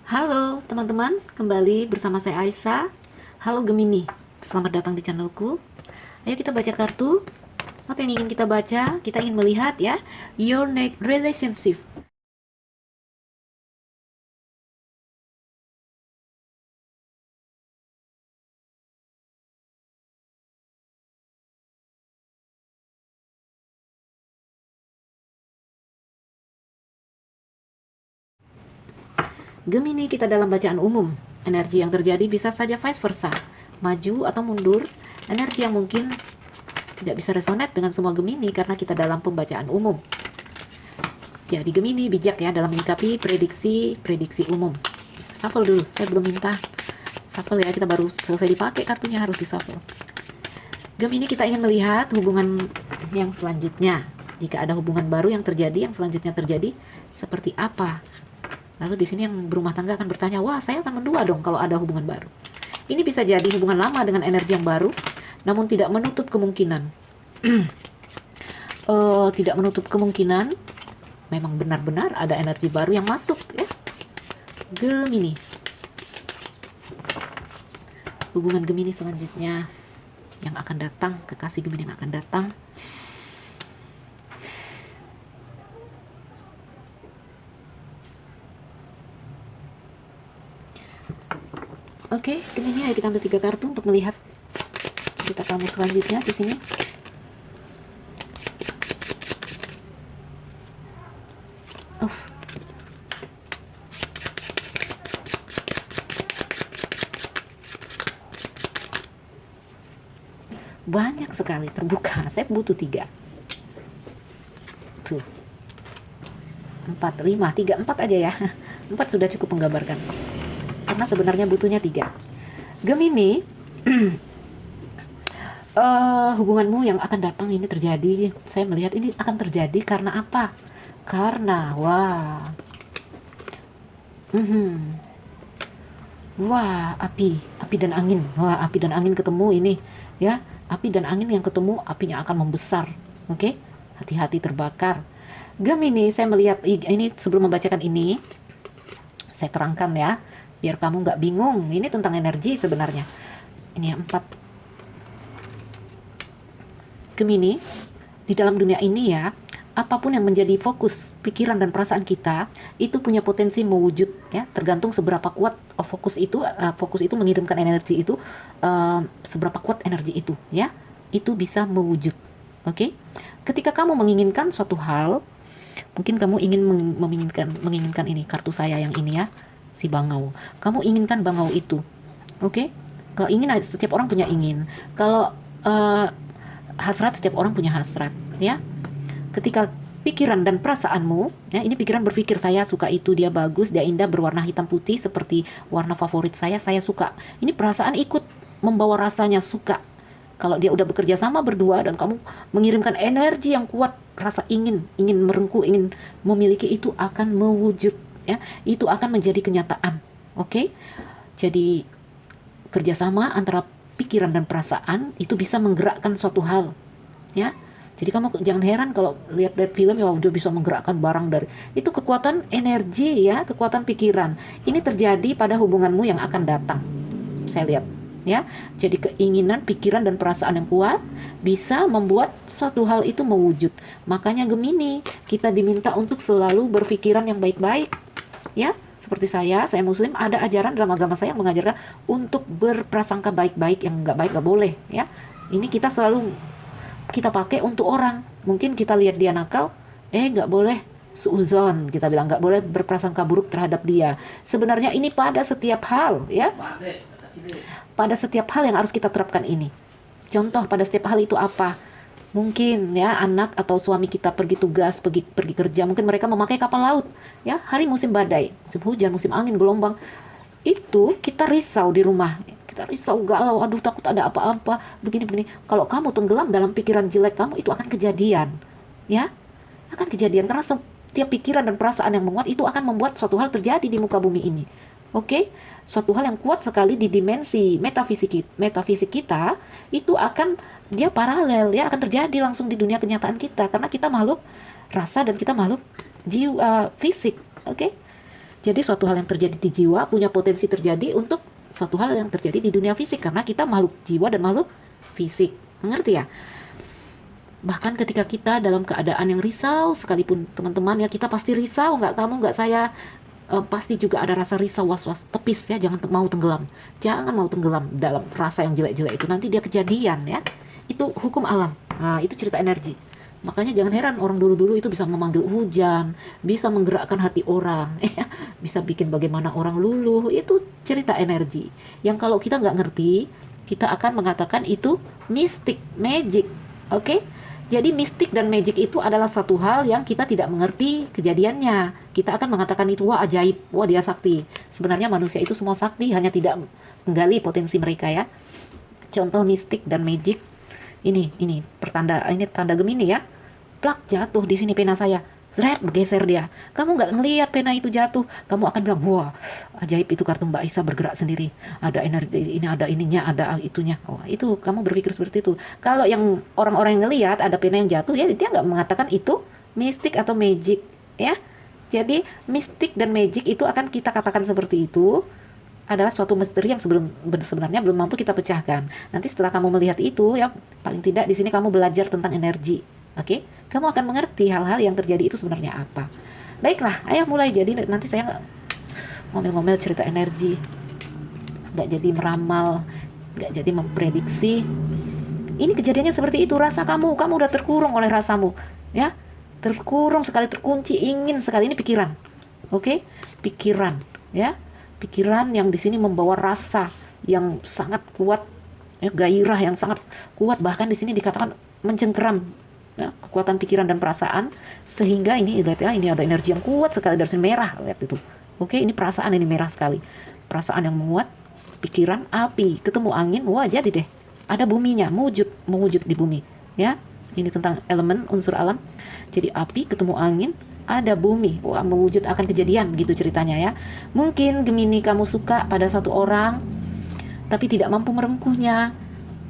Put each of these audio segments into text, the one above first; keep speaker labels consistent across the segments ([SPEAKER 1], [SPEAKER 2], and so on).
[SPEAKER 1] Halo teman-teman, kembali bersama saya Aisyah. Halo Gemini, selamat datang di channelku. Ayo kita baca kartu. Apa yang ingin kita baca? Kita ingin melihat ya, your next relationship. Gemini, kita dalam bacaan umum. Energi yang terjadi bisa saja vice versa, maju atau mundur. Energi yang mungkin tidak bisa resonate dengan semua Gemini karena kita dalam pembacaan umum. Jadi Gemini bijak ya dalam menyikapi prediksi umum. Shuffle dulu, saya belum minta shuffle ya, kita baru selesai dipakai kartunya, harus di shuffle. Gemini, kita ingin melihat hubungan yang selanjutnya. Jika ada hubungan baru yang terjadi, yang selanjutnya terjadi seperti apa? Lalu di sini yang berumah tangga akan bertanya, wah saya akan mendua dong kalau ada hubungan baru. Ini bisa jadi hubungan lama dengan energi yang baru, namun tidak menutup kemungkinan. Tidak menutup kemungkinan, memang benar-benar ada energi baru yang masuk ya. Gemini. Hubungan Gemini selanjutnya yang akan datang, kekasih Gemini yang akan datang. Oke, Gemini, ayo kita ambil 3 kartu untuk melihat cerita kamu selanjutnya di sini. Oh. Banyak sekali terbuka. Saya butuh 3. Tuh. 4, 5, 3, 4 aja ya. 4 sudah cukup menggambarkan. Karena sebenarnya butuhnya 3. Gemini, hubunganmu yang akan datang ini terjadi. Saya melihat ini akan terjadi karena apa? Karena wah, api dan angin. Wah, api dan angin ketemu ini, ya. Api dan angin yang ketemu, apinya akan membesar. Oke? Hati-hati terbakar. Gemini, saya melihat ini sebelum membacakan ini, saya terangkan ya, biar kamu nggak bingung. Ini tentang energi sebenarnya. Ini 4. Gemini, di dalam dunia ini ya, apapun yang menjadi fokus pikiran dan perasaan kita itu punya potensi mewujud ya, tergantung seberapa kuat fokus itu mengirimkan energi itu, seberapa kuat energi itu ya, itu bisa mewujud. Oke? Ketika kamu menginginkan suatu hal, mungkin kamu ingin menginginkan ini, kartu saya yang ini ya, si bangau. Kamu inginkan bangau itu. Oke? Kalau ingin, setiap orang punya ingin. Kalau hasrat, setiap orang punya hasrat ya. Ketika pikiran dan perasaanmu ya, ini pikiran berpikir, saya suka itu, dia bagus, dia indah, berwarna hitam putih seperti warna favorit saya suka. Ini perasaan ikut membawa rasanya suka. Kalau dia udah bekerja sama berdua dan kamu mengirimkan energi yang kuat, rasa ingin merengkuh, ingin memiliki, itu akan mewujud ya. Itu akan menjadi kenyataan. Oke? Jadi kerjasama antara pikiran dan perasaan itu bisa menggerakkan suatu hal ya. Jadi kamu jangan heran kalau lihat film ya, udah bisa menggerakkan barang dari itu, kekuatan energi ya, kekuatan pikiran. Ini terjadi pada hubunganmu yang akan datang. Saya lihat ya. Jadi keinginan, pikiran dan perasaan yang kuat bisa membuat suatu hal itu mewujud. Makanya Gemini, kita diminta untuk selalu berpikiran yang baik-baik ya. Seperti saya Muslim, ada ajaran dalam agama saya yang mengajarkan untuk berprasangka baik-baik, yang nggak baik nggak boleh ya. Ini kita selalu kita pakai untuk orang. Mungkin kita lihat dia nakal, nggak boleh suuzon, kita bilang nggak boleh berprasangka buruk terhadap dia. Sebenarnya ini pada setiap hal ya, pada setiap hal yang harus kita terapkan ini. Contoh pada setiap hal itu apa? Mungkin ya, anak atau suami kita pergi tugas, pergi kerja, mungkin mereka memakai kapal laut ya, hari musim badai, musim hujan, musim angin, gelombang, itu kita risau di rumah, kita risau, galau, aduh takut ada apa-apa, begini. Kalau kamu tenggelam dalam pikiran jelek kamu, itu akan kejadian ya, akan kejadian karena setiap pikiran dan perasaan yang menguat itu akan membuat suatu hal terjadi di muka bumi ini. Oke? Suatu hal yang kuat sekali di dimensi metafisik kita itu akan, dia paralel ya, akan terjadi langsung di dunia kenyataan kita karena kita makhluk rasa dan kita makhluk jiwa fisik. Oke? Jadi suatu hal yang terjadi di jiwa punya potensi terjadi untuk suatu hal yang terjadi di dunia fisik, karena kita makhluk jiwa dan makhluk fisik. Mengerti ya? Bahkan ketika kita dalam keadaan yang risau sekalipun teman-teman ya, kita pasti risau, nggak kamu nggak saya, pasti juga ada rasa risau, was-was, tepis ya, jangan mau tenggelam. Jangan mau tenggelam dalam rasa yang jelek-jelek itu, nanti dia kejadian ya. Itu hukum alam. Nah, itu cerita energi. Makanya jangan heran orang dulu-dulu itu bisa memanggil hujan, bisa menggerakkan hati orang, ya, bisa bikin bagaimana orang luluh. Itu cerita energi. Yang kalau kita nggak ngerti, kita akan mengatakan itu mistik, magic. Oke? Jadi mistik dan magic itu adalah satu hal yang kita tidak mengerti kejadiannya. Kita akan mengatakan itu wah ajaib, wah dia sakti. Sebenarnya manusia itu semua sakti, hanya tidak menggali potensi mereka ya. Contoh mistik dan magic. Ini pertanda, ini tanda Gemini ya. Plak, jatuh di sini pena saya. Red, bergeser dia. Kamu nggak ngelihat pena itu jatuh, kamu akan bilang wah ajaib, itu kartu Mbak Isa bergerak sendiri. Ada energi ini, ada ininya, ada itunya. Oh itu kamu berpikir seperti itu. Kalau yang orang-orang yang ngelihat ada pena yang jatuh ya, dia nggak mengatakan itu mistik atau magic ya. Jadi mistik dan magic itu akan kita katakan seperti itu adalah suatu misteri yang sebenarnya belum mampu kita pecahkan. Nanti setelah kamu melihat itu ya, paling tidak di sini kamu belajar tentang energi. Oke, kamu akan mengerti hal-hal yang terjadi itu sebenarnya apa. Baiklah, ayo mulai. Jadi nanti saya nggak ngomel-ngomel cerita energi, nggak jadi meramal, nggak jadi memprediksi. Ini kejadiannya seperti itu. Rasa kamu udah terkurung oleh rasamu, ya, terkurung sekali, terkunci, ingin sekali. Ini pikiran, oke, pikiran, ya. Pikiran yang di sini membawa rasa yang sangat kuat, ya, gairah yang sangat kuat, bahkan di sini dikatakan mencengkeram ya, kekuatan pikiran dan perasaan, sehingga ini lihat ya, ini ada energi yang kuat sekali dari sini, merah, lihat itu. Oke, ini perasaan, ini merah sekali, perasaan yang menguat, pikiran, api ketemu angin, wah jadi deh, ada buminya, mewujud di bumi ya. Ini tentang elemen unsur alam. Jadi api ketemu angin, ada bumi, wah mewujud akan kejadian, begitu ceritanya ya. Mungkin Gemini kamu suka pada satu orang tapi tidak mampu merengkuhnya.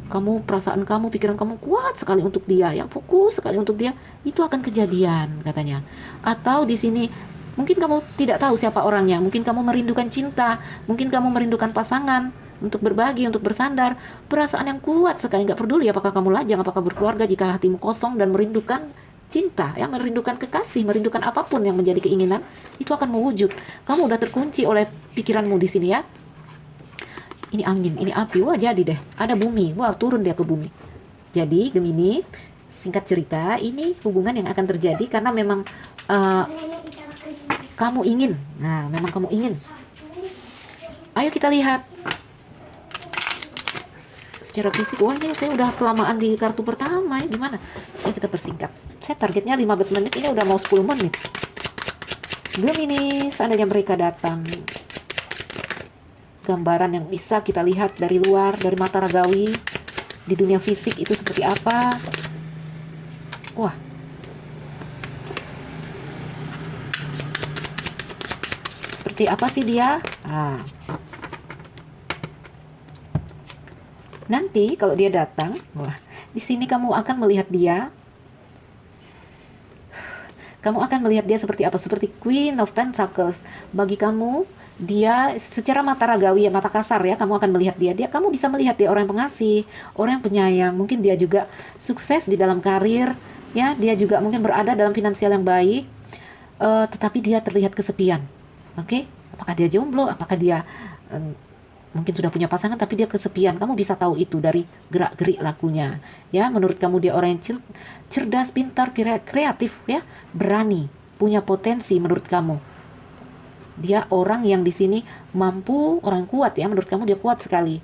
[SPEAKER 1] Kamu, perasaan kamu, pikiran kamu kuat sekali untuk dia, yang fokus sekali untuk dia, itu akan kejadian katanya. Atau di sini mungkin kamu tidak tahu siapa orangnya, mungkin kamu merindukan cinta, mungkin kamu merindukan pasangan untuk berbagi, untuk bersandar, perasaan yang kuat sekali, nggak peduli apakah kamu lajang, apakah berkeluarga, jika hatimu kosong dan merindukan cinta, ya, merindukan kekasih, merindukan apapun yang menjadi keinginan, itu akan mewujud. Kamu udah terkunci oleh pikiranmu di sini ya. Ini angin, ini api, wah jadi deh, ada bumi, wah turun dia ke bumi. Jadi Gemini, singkat cerita, ini hubungan yang akan terjadi karena memang kamu ingin. Nah, memang kamu ingin. Ayo kita lihat secara fisik. Wah ini saya udah kelamaan di kartu pertama ya, gimana? Ayo kita persingkat. Saya targetnya 15 menit, ini udah mau 10 menit. Gemini, seandainya mereka datang, gambaran yang bisa kita lihat dari luar, dari mata ragawi, di dunia fisik itu seperti apa. Wah, seperti apa sih dia? Nanti kalau dia datang, wah, di sini kamu akan melihat dia. Kamu akan melihat dia seperti apa? Seperti Queen of Pentacles. Bagi kamu, dia secara mata ragawi, mata kasar ya, kamu akan melihat dia. Kamu bisa melihat dia orang yang pengasih, orang yang penyayang. Mungkin dia juga sukses di dalam karir, ya. Dia juga mungkin berada dalam finansial yang baik, tetapi dia terlihat kesepian. Oke? Apakah dia jomblo? Apakah dia mungkin sudah punya pasangan tapi dia kesepian? Kamu bisa tahu itu dari gerak-gerik lakunya. Ya, menurut kamu dia orang yang cerdas, pintar, kreatif, ya, berani, punya potensi menurut kamu. Dia orang yang di sini mampu, orang kuat ya, menurut kamu dia kuat sekali.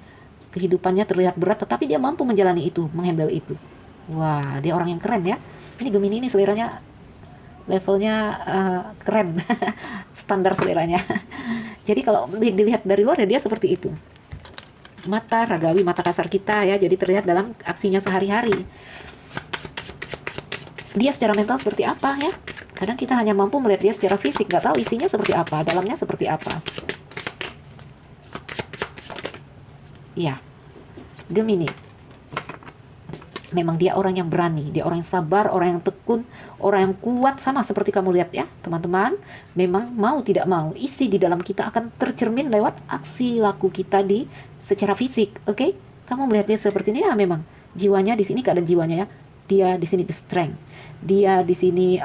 [SPEAKER 1] Kehidupannya terlihat berat tetapi dia mampu menjalani itu, menghandle itu. Wah, dia orang yang keren ya. Ini Gemini ini seleranya levelnya keren. Standar seleranya. Jadi kalau dilihat dari luar ya dia seperti itu. Mata ragawi, mata kasar kita ya, jadi terlihat dalam aksinya sehari-hari. Dia secara mental seperti apa ya? Kadang kita hanya mampu melihat dia secara fisik, nggak tahu isinya seperti apa, dalamnya seperti apa. Ya, Gemini. Memang dia orang yang berani, dia orang yang sabar, orang yang tekun, Orang yang kuat sama seperti kamu lihat ya teman-teman, memang mau tidak mau isi di dalam kita akan tercermin lewat aksi laku kita di secara fisik. Oke? Kamu melihat dia seperti ini ya, memang jiwanya di sini, keadaan jiwanya ya, dia di sini the strength, dia di sini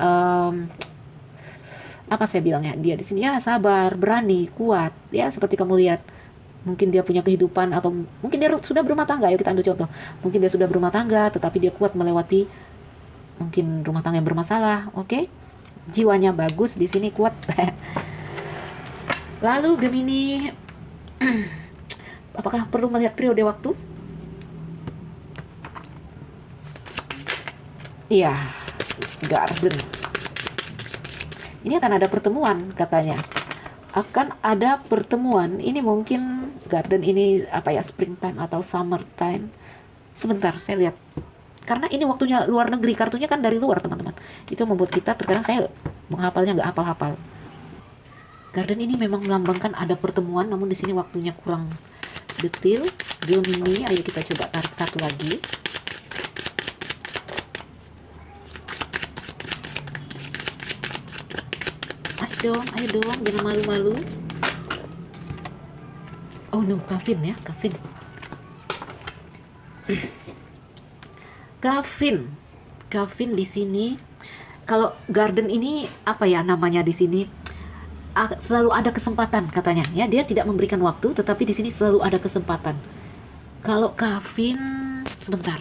[SPEAKER 1] apa saya bilangnya, dia di sini ya sabar, berani, kuat ya, seperti kamu lihat. Mungkin dia punya kehidupan, atau mungkin dia sudah berumah tangga. Ayo kita ambil contoh, mungkin dia sudah berumah tangga tetapi dia kuat melewati mungkin rumah tangga yang bermasalah. Oke? Jiwanya bagus di sini, kuat. Lalu Gemini, apakah perlu melihat periode waktu? Iya, Garden. Ini akan ada pertemuan katanya. Akan ada pertemuan. Ini mungkin Garden ini apa ya, springtime atau summertime. Sebentar, saya lihat. Karena ini waktunya luar negeri, kartunya kan dari luar teman-teman. Itu membuat kita terkadang saya menghafalnya nggak hafal-hafal. Garden ini memang melambangkan ada pertemuan, namun di sini waktunya kurang detail. Gemini, ayo kita coba tarik satu lagi. Ayo dong, jangan malu-malu. Oh no, Kevin ya, Kevin. Kevin di sini. Kalau Garden ini apa ya namanya di sini? Selalu ada kesempatan katanya ya. Dia tidak memberikan waktu, tetapi di sini selalu ada kesempatan. Kalau Kevin, sebentar.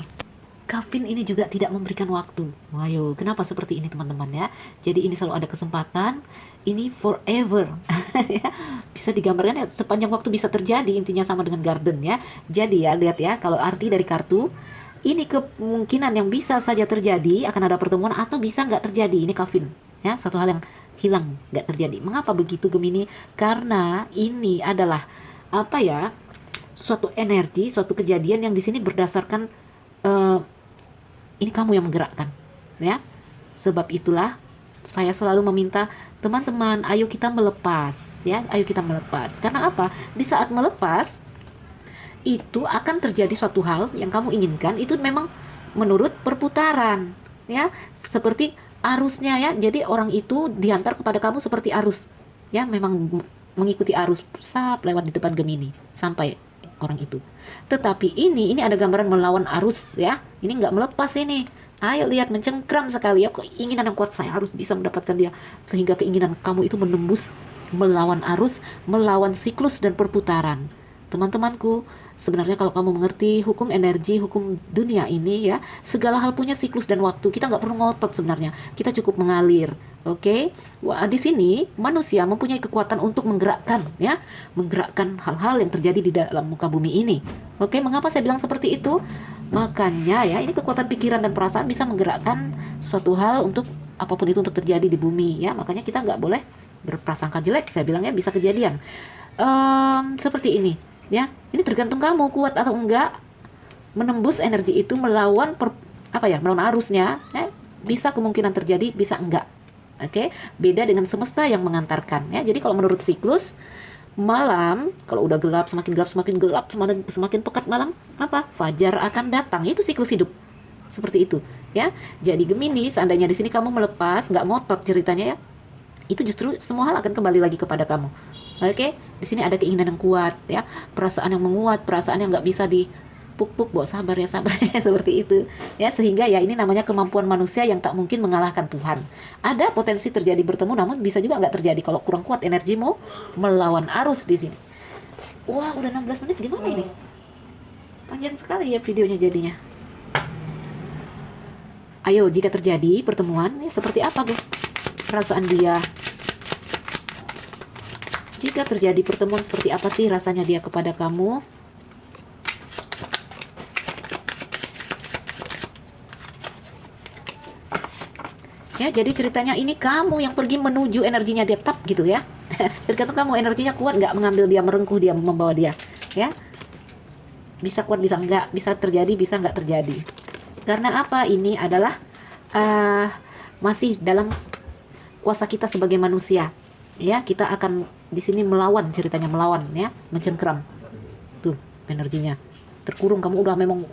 [SPEAKER 1] Kevin ini juga tidak memberikan waktu. Ayo, kenapa seperti ini teman-teman ya? Jadi ini selalu ada kesempatan. Ini forever. Ya, bisa digambarkan ya, sepanjang waktu bisa terjadi, intinya sama dengan Garden ya. Jadi ya, lihat ya, kalau arti dari kartu, ini kemungkinan yang bisa saja terjadi, akan ada pertemuan, atau bisa nggak terjadi. Ini Kevin ya, satu hal yang hilang, nggak terjadi. Mengapa begitu Gemini? Karena ini adalah apa ya, suatu energi, suatu kejadian yang di sini berdasarkan ini kamu yang menggerakkan ya. Sebab itulah saya selalu meminta teman-teman, ayo kita melepas ya, ayo kita melepas. Karena apa? Di saat melepas itu akan terjadi suatu hal yang kamu inginkan, itu memang menurut perputaran ya, seperti arusnya ya. Jadi orang itu diantar kepada kamu seperti arus ya, memang mengikuti arus sap lewat di depan Gemini sampai orang itu. Tetapi ini ada gambaran melawan arus ya. Ini nggak melepas ini. Ayo lihat, mencengkram sekali ya. Keinginan yang kuat, saya harus bisa mendapatkan dia. Sehingga keinginan kamu itu menembus, melawan arus, melawan siklus dan perputaran. Teman-temanku, sebenarnya kalau kamu mengerti hukum energi, hukum dunia ini ya, segala hal punya siklus dan waktu. Kita nggak perlu ngotot sebenarnya. Kita cukup mengalir. Oke, wah, di sini manusia mempunyai kekuatan untuk menggerakkan ya, menggerakkan hal-hal yang terjadi di dalam muka bumi ini. Oke, mengapa saya bilang seperti itu? Makanya ya, ini kekuatan pikiran dan perasaan bisa menggerakkan suatu hal untuk apapun itu untuk terjadi di bumi ya. Makanya kita nggak boleh berprasangka jelek. Saya bilangnya bisa kejadian seperti ini ya. Ini tergantung kamu kuat atau enggak menembus energi itu, melawan melawan arusnya ya. Bisa kemungkinan terjadi, bisa enggak. Oke, beda dengan semesta yang mengantarkan ya. Jadi kalau menurut siklus malam, kalau udah gelap, semakin gelap, semakin pekat malam, apa? Fajar akan datang. Itu siklus hidup. Seperti itu ya. Jadi Gemini, seandainya di sini kamu melepas, nggak ngotot ceritanya ya, itu justru semua hal akan kembali lagi kepada kamu. Oke, di sini ada keinginan yang kuat ya, perasaan yang menguat, perasaan yang nggak bisa dipuk-puk, bawa sabar ya seperti itu ya. Sehingga ya ini namanya kemampuan manusia yang tak mungkin mengalahkan Tuhan. Ada potensi terjadi bertemu, namun bisa juga nggak terjadi kalau kurang kuat energimu melawan arus di sini. Wah, udah 16 menit, gimana ini? Panjang sekali ya videonya jadinya. Ayo, jika terjadi pertemuan ya, seperti apa guys perasaan dia? Jika terjadi pertemuan, seperti apa sih rasanya dia kepada kamu? Ya, jadi ceritanya ini kamu yang pergi menuju energinya dia, tap gitu ya. Tergantung kamu, energinya kuat nggak mengambil dia, merengkuh dia, membawa dia ya. Bisa kuat, bisa enggak, bisa terjadi, bisa nggak terjadi. Karena apa? Ini adalah masih dalam kuasa kita sebagai manusia ya. Kita akan di sini melawan, ceritanya melawan ya, mencengkram tuh energinya terkurung. Kamu udah memang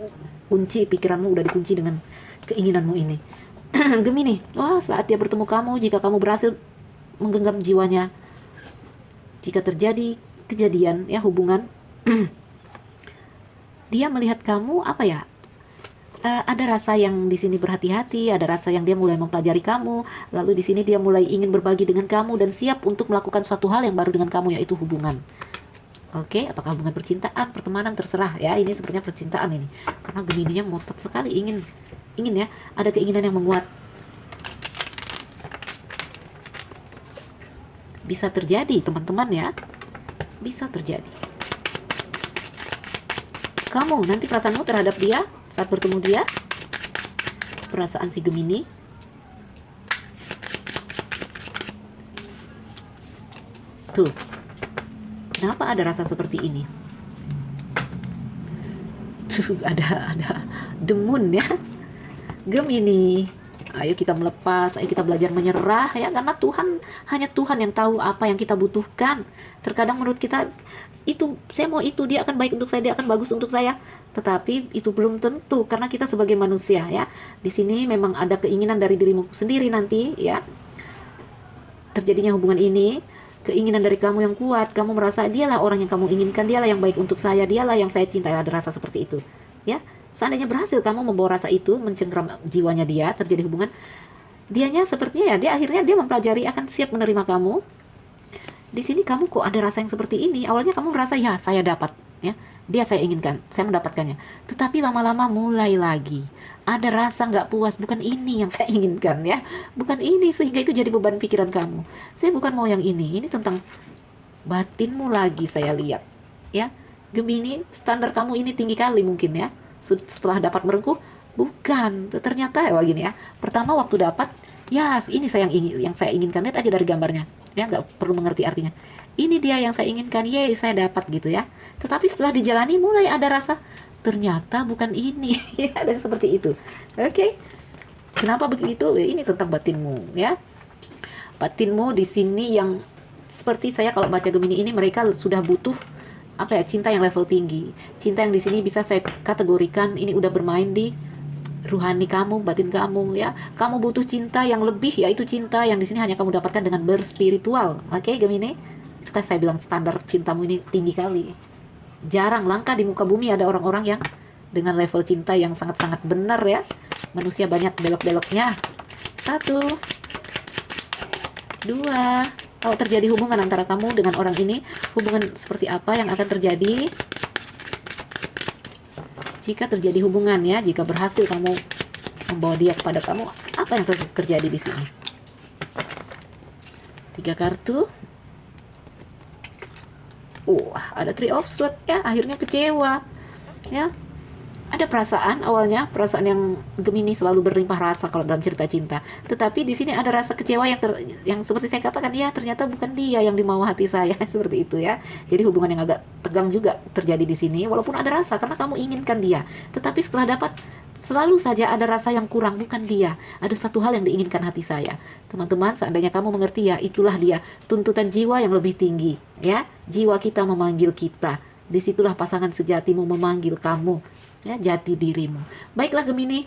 [SPEAKER 1] kunci, pikiranmu udah dikunci dengan keinginanmu ini. Gemini, wah saat dia bertemu kamu, jika kamu berhasil menggenggam jiwanya, jika terjadi kejadian ya hubungan, dia melihat kamu apa ya? Ada rasa yang di sini berhati-hati, ada rasa yang dia mulai mempelajari kamu, lalu di sini dia mulai ingin berbagi dengan kamu dan siap untuk melakukan suatu hal yang baru dengan kamu, yaitu hubungan. Oke, apakah hubungan percintaan, pertemanan, terserah ya. Ini sepertinya percintaan ini, karena Gemininya ngotot sekali, ingin ya, ada keinginan yang menguat. Bisa terjadi teman-teman ya, bisa terjadi. Kamu nanti perasaanmu terhadap dia saat bertemu dia, perasaan si Gemini. Tuh, kenapa ada rasa seperti ini? Tuh, ada the moon ya, Gemini. Ayo kita melepas, ayo kita belajar menyerah ya, karena hanya Tuhan yang tahu apa yang kita butuhkan. Terkadang menurut kita itu, saya mau itu, dia akan baik untuk saya, dia akan bagus untuk saya. Tetapi itu belum tentu, karena kita sebagai manusia ya. Di sini memang ada keinginan dari dirimu sendiri nanti ya. Terjadinya hubungan ini, keinginan dari kamu yang kuat, kamu merasa dialah orang yang kamu inginkan, dialah yang baik untuk saya, dialah yang saya cintai, ada rasa seperti itu ya. Seandainya berhasil kamu membawa rasa itu, mencengkram jiwanya dia, terjadi hubungan, dianya sepertinya ya, dia akhirnya dia mempelajari, akan siap menerima kamu. Di sini kamu kok ada rasa yang seperti ini. Awalnya kamu merasa ya saya dapat ya, dia saya inginkan, saya mendapatkannya. Tetapi lama-lama mulai lagi ada rasa nggak puas, bukan ini yang saya inginkan ya, bukan ini, sehingga itu jadi beban pikiran kamu. Saya bukan mau yang ini tentang batinmu lagi saya lihat ya. Gemini, standar kamu ini tinggi kali mungkin ya. Setelah dapat merengkuh, bukan, ternyata ya gini ya. Pertama waktu dapat, ya ini yang saya inginkan, lihat aja dari gambarnya ya, nggak perlu mengerti artinya. Ini dia yang saya inginkan, yeay saya dapat gitu ya. Tetapi setelah dijalani mulai ada rasa ternyata bukan ini ya, ada seperti itu. Oke. Kenapa begitu? Ini tentang batinmu ya. Batinmu di sini yang seperti saya kalau baca Gemini ini, mereka sudah butuh apa ya, cinta yang level tinggi. Cinta yang di sini bisa saya kategorikan ini udah bermain di ruhani kamu, batin kamu ya. Kamu butuh cinta yang lebih, yaitu cinta yang di sini hanya kamu dapatkan dengan berspiritual. Oke, Gemini. Itu kan saya bilang standar cintamu ini tinggi kali. Jarang, langka di muka bumi ada orang-orang yang dengan level cinta yang sangat-sangat benar ya. Manusia banyak belok-beloknya. 1, 2. Kalau terjadi hubungan antara kamu dengan orang ini, hubungan seperti apa yang akan terjadi? Jika terjadi hubungan ya, jika berhasil kamu membawa dia kepada kamu, apa yang terjadi di sini? 3 kartu. Ada Three of Swords ya, akhirnya kecewa ya. Ada perasaan, awalnya perasaan yang Gemini selalu berlimpah rasa kalau dalam cerita cinta. Tetapi di sini ada rasa kecewa yang seperti saya katakan ya, ternyata bukan dia yang dimau hati saya seperti itu ya. Jadi hubungan yang agak tegang juga terjadi di sini, walaupun ada rasa karena kamu inginkan dia. Tetapi setelah dapat, selalu saja ada rasa yang kurang, bukan dia. Ada satu hal yang diinginkan hati saya. Teman-teman, seandainya kamu mengerti ya, itulah dia, tuntutan jiwa yang lebih tinggi ya. Jiwa kita memanggil kita. Disitulah pasangan sejatimu memanggil kamu ya, jati dirimu. Baiklah Gemini,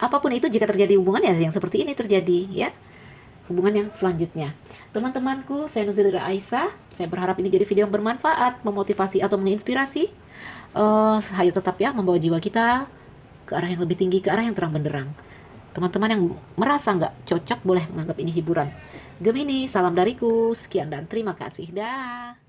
[SPEAKER 1] apapun itu, jika terjadi hubungan ya yang seperti ini terjadi ya, hubungan yang selanjutnya. Teman-temanku, saya Nuzilira Aisyah. Saya berharap ini jadi video yang bermanfaat, memotivasi atau menginspirasi. Ayo tetap ya membawa jiwa kita ke arah yang lebih tinggi, ke arah yang terang benderang. Teman-teman yang merasa nggak cocok boleh menganggap ini hiburan. Gemini, salam dariku, sekian dan terima kasih. Dah.